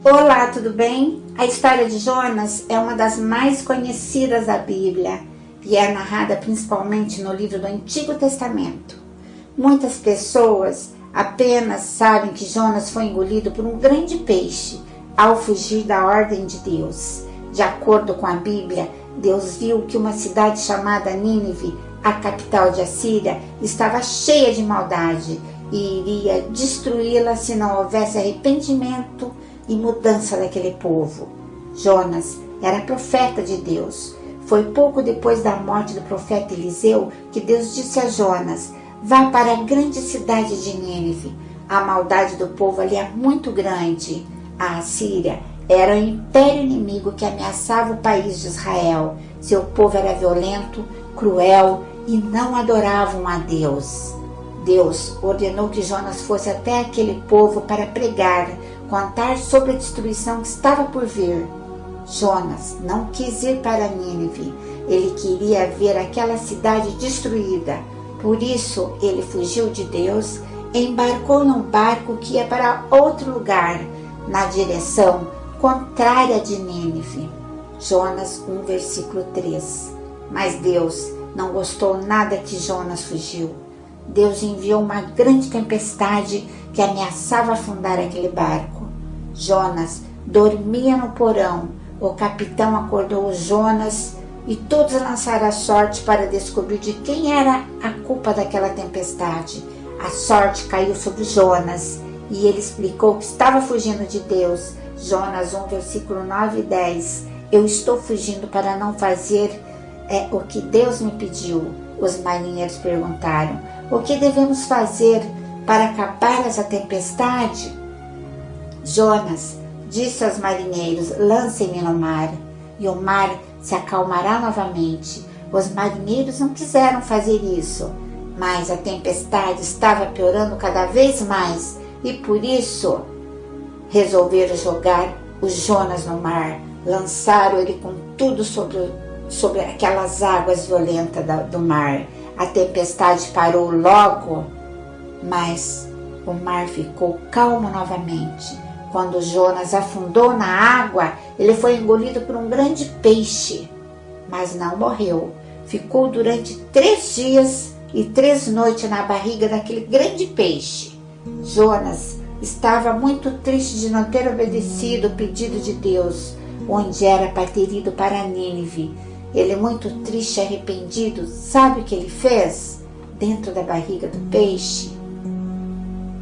Olá, tudo bem? A história de Jonas é uma das mais conhecidas da Bíblia e é narrada principalmente no livro do Antigo Testamento. Muitas pessoas apenas sabem que Jonas foi engolido por um grande peixe ao fugir da ordem de Deus. De acordo com a Bíblia, Deus viu que uma cidade chamada Nínive, a capital de Assíria, estava cheia de maldade e iria destruí-la se não houvesse arrependimento e mudança daquele povo. Jonas era profeta de Deus. Foi pouco depois da morte do profeta Eliseu que Deus disse a Jonas: vá para a grande cidade de Nínive. A maldade do povo ali é muito grande. A Assíria era o império inimigo que ameaçava o país de Israel. Seu povo era violento, cruel e não adoravam a Deus. Deus ordenou que Jonas fosse até aquele povo para pregar, contar sobre a destruição que estava por vir. Jonas não quis ir para Nínive. Ele queria ver aquela cidade destruída. Por isso, ele fugiu de Deus e embarcou num barco que ia para outro lugar, na direção contrária de Nínive. Jonas 1, versículo 3. Mas Deus não gostou nada que Jonas fugiu. Deus enviou uma grande tempestade que ameaçava afundar aquele barco. Jonas dormia no porão. O capitão acordou Jonas e todos lançaram a sorte para descobrir de quem era a culpa daquela tempestade. A sorte caiu sobre Jonas e ele explicou que estava fugindo de Deus. Jonas 1, versículo 9 e 10. Eu estou fugindo para não fazer o que Deus me pediu. Os marinheiros perguntaram: o que devemos fazer para acabar essa tempestade? Jonas disse aos marinheiros: lancem-me no mar, e o mar se acalmará novamente. Os marinheiros não quiseram fazer isso, mas a tempestade estava piorando cada vez mais, e por isso resolveram jogar o Jonas no mar. Lançaram ele com tudo sobre aquelas águas violentas do mar. A tempestade parou logo, mas o mar ficou calmo novamente. Quando Jonas afundou na água, ele foi engolido por um grande peixe, mas não morreu. Ficou durante 3 dias e 3 noites na barriga daquele grande peixe. Jonas estava muito triste de não ter obedecido o pedido de Deus, onde era para ter ido para Nínive. Ele, muito triste e arrependido, sabe o que ele fez? Dentro da barriga do peixe,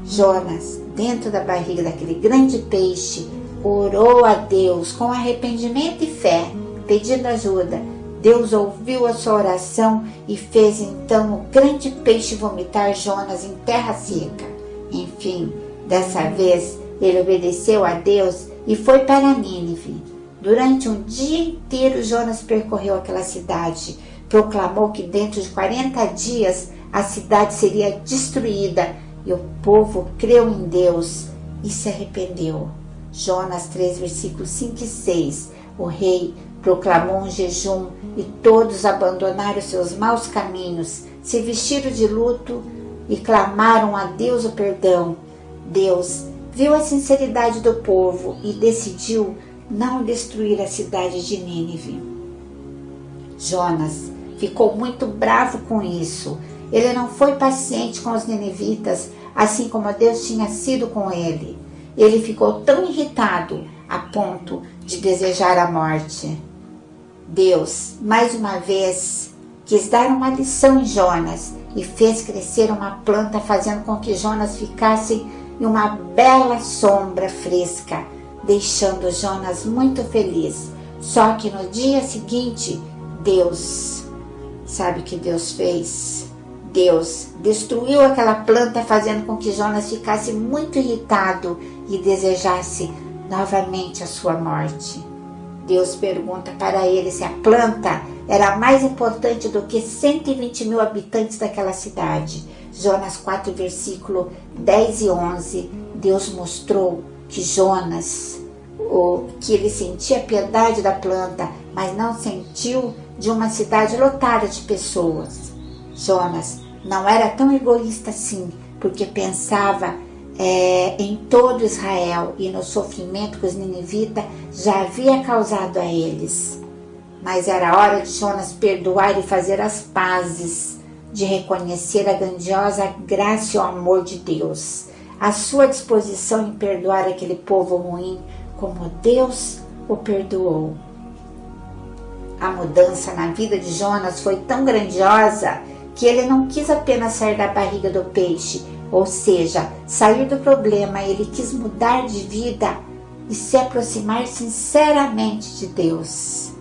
Jonas, dentro da barriga daquele grande peixe, orou a Deus com arrependimento e fé, pedindo ajuda. Deus ouviu a sua oração e fez então o grande peixe vomitar Jonas em terra seca. Enfim, dessa vez ele obedeceu a Deus e foi para Nínive. Durante um dia inteiro, Jonas percorreu aquela cidade. Proclamou que dentro de 40 dias a cidade seria destruída. E o povo creu em Deus e se arrependeu. Jonas 3, versículos 5 e 6. O rei proclamou um jejum e todos abandonaram seus maus caminhos, se vestiram de luto e clamaram a Deus o perdão. Deus viu a sinceridade do povo e decidiu não destruir a cidade de Nínive. Jonas ficou muito bravo com isso. Ele não foi paciente com os ninivitas, assim como Deus tinha sido com ele. Ele ficou tão irritado a ponto de desejar a morte. Deus, mais uma vez, quis dar uma lição em Jonas e fez crescer uma planta, fazendo com que Jonas ficasse em uma bela sombra fresca, deixando Jonas muito feliz. Só que no dia seguinte, sabe o que Deus fez? Deus destruiu aquela planta, fazendo com que Jonas ficasse muito irritado e desejasse novamente a sua morte. Deus pergunta para ele se a planta era mais importante do que 120 mil habitantes daquela cidade. Jonas 4, versículo 10 e 11. Deus mostrou que Jonas, que ele sentia piedade da planta, mas não sentiu de uma cidade lotada de pessoas. Jonas não era tão egoísta assim, porque pensava em todo Israel e no sofrimento que os ninivitas já havia causado a eles. Mas era hora de Jonas perdoar e fazer as pazes, de reconhecer a grandiosa graça e o amor de Deus, a sua disposição em perdoar aquele povo ruim, como Deus o perdoou. A mudança na vida de Jonas foi tão grandiosa que ele não quis apenas sair da barriga do peixe, ou seja, sair do problema. Ele quis mudar de vida e se aproximar sinceramente de Deus.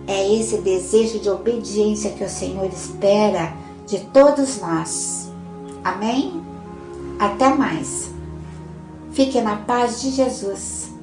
É esse desejo de obediência que o Senhor espera de todos nós. Amém? Até mais. Fique na paz de Jesus.